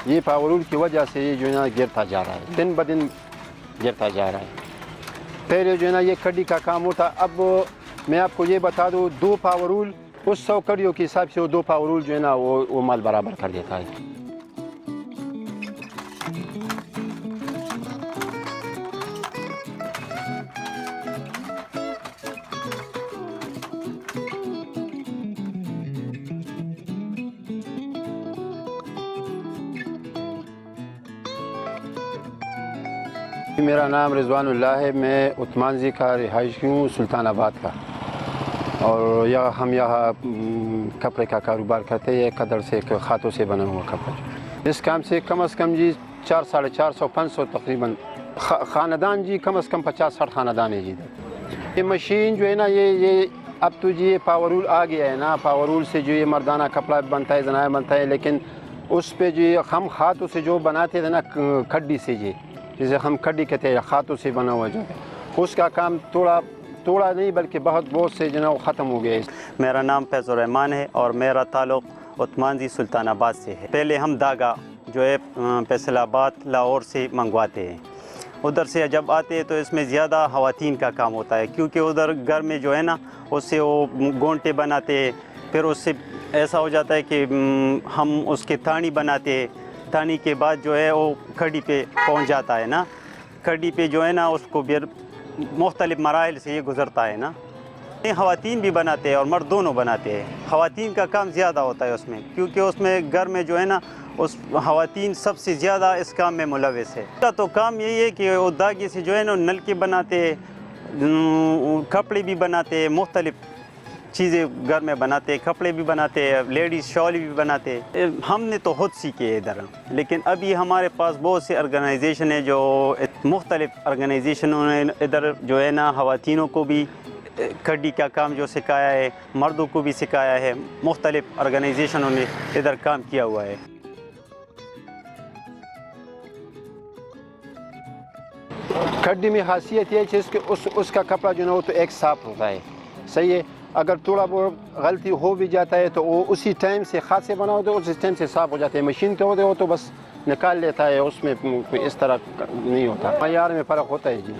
یہ پاورول کی وجہ سے یہ جو ہے نا گرتا جا رہا ہے، دن بدن گرتا جا رہا ہے۔ پہلے جو ہے نا یہ کھڈی کا کام ہوتا، اب میں آپ کو یہ بتا دوں 2 پاورول اس 100 کڑیوں کے حساب سے وہ 2 پاورول جو ہے نا وہ مال برابر کر دیتا ہے۔ میرا نام رضوان اللہ ہے، میں عثمانزی کا رہائشی ہوں، سلطان آباد کا، اور ہم یہاں کپڑے کا کاروبار کرتے ہیں، قدر سے خاتوں سے بنا ہوا کپڑا۔ اس کام سے کم از کم جی 400 ساڑھے 400 500 تقریباً خاندان جی، کم از کم 50-60 خاندان ہے جی۔ یہ مشین جو ہے نا یہ اب تو جی یہ پاورول آ گیا ہے نا، پاورول سے جو یہ مردانہ کپڑا بنتا ہے، زنایا بنتا ہے، لیکن اس پہ جو ہم ہاتھوں سے جو بناتے تھے نا کھڈی سے جی، جسے ہم کھڈی کہتے ہیں، ہاتھوں سے بنا ہوا جو ہے، اس کا کام توڑا نہیں بلکہ بہت سے جو ہے وہ ختم ہو گئے۔ میرا نام فیض الرحمان ہے اور میرا تعلق عثمانزی سلطان آباد سے ہے۔ پہلے ہم داغا جو ہے فیصل آباد لاہور سے منگواتے ہیں، ادھر سے جب آتے ہیں تو اس میں زیادہ خواتین کا کام ہوتا ہے، کیونکہ ادھر گھر میں جو ہے نا اس سے وہ گونٹے بناتے ہیں، پھر اس سے ایسا ہو جاتا ہے کہ ہم اس کے تھانی بناتے ہیں، تھانی کے بعد جو ہے وہ کھڈی پہ پہنچ جاتا ہے نا، کھڈی پہ جو ہے نا اس کو پھر مختلف مراحل سے یہ گزرتا ہے نا۔ خواتین بھی بناتے ہیں اور مرد دونوں بناتے ہیں، خواتین کا کام زیادہ ہوتا ہے اس میں، کیونکہ اس میں گھر میں جو ہے نا اس خواتین سب سے زیادہ اس کام میں ملوث ہے۔ اس کا تو کام یہی ہے کہ وہ داغے سے جو ہے نا نلکے بناتے ہیں، کپڑے بھی بناتے ہیں، مختلف چیزیں گھر میں بناتے ہیں، کپڑے بھی بناتے ہیں، لیڈیز شال بھی بناتے ہیں۔ ہم نے تو خود سیکھے ہے ادھر، لیکن ابھی ہمارے پاس بہت سے آرگنائزیشن ہیں، جو مختلف آرگنائزیشنوں نے ادھر جو ہے نا خواتینوں کو بھی کھڈی کا کام جو سکھایا ہے، مردوں کو بھی سکھایا ہے، مختلف آرگنائزیشنوں نے ادھر کام کیا ہوا ہے۔ کھڈی میں خاصیت یہ ہے کہ اس کا کپڑا جو ہے وہ تو ایک صاف ہوتا ہے، صحیح ہے، اگر تھوڑا بہت غلطی ہو بھی جاتا ہے تو وہ اسی ٹائم سے خاص سے بنا ہوتا ہے، اسی ٹائم سے صاف ہو جاتا ہے۔ مشین کے ہوتے ہو تو بس نکال لیتا ہے، اس میں اس طرح نہیں ہوتا، معیار میں فرق ہوتا ہے جی۔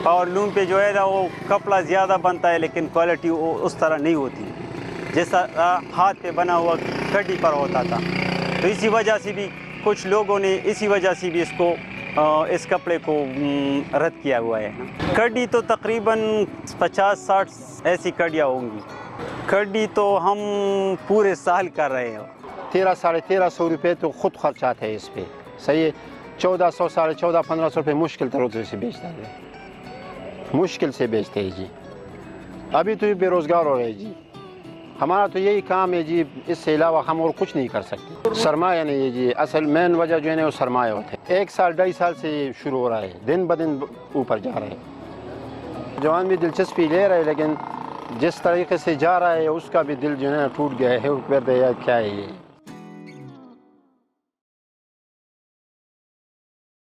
پاور لوم پہ جو ہے نا وہ کپڑا زیادہ بنتا ہے، لیکن کوالٹی اس طرح نہیں ہوتی جیسا ہاتھ پہ بنا ہوا کھڈی پر ہوتا تھا، تو اسی وجہ سے بھی کچھ لوگوں نے اسی وجہ سے بھی اس کپڑے کو رد کیا ہوا ہے۔ کھڈی تو تقریباً 50-60 ایسی کھڈیاں ہوں گی۔ کھڈی تو ہم پورے سال کر رہے ہیں۔ 1300-1350 روپے تو خود خرچات ہے اس پہ، صحیح ہے، 1400 1400-1500 روپے مشکل طرح سے بیچتا ہے، مشکل سے بیچتے ہیں جی۔ ابھی تو یہ بے روزگار ہو رہے جی، ہمارا تو یہی کام ہے جی، اس سے علاوہ ہم اور کچھ نہیں کر سکتے۔ سرمایہ نہیں ہے جی، اصل مین وجہ جو ہے نا وہ سرمایہ ہوتا ہے۔ 1 سال 2.5 سال سے یہ شروع ہو رہا ہے، دن بدن اوپر جا رہا ہے۔ جوان بھی دلچسپی لے رہے، لیکن جس طریقے سے جا رہا ہے اس کا بھی دل جو ہے نا ٹوٹ گیا ہے، کیا ہے یہ۔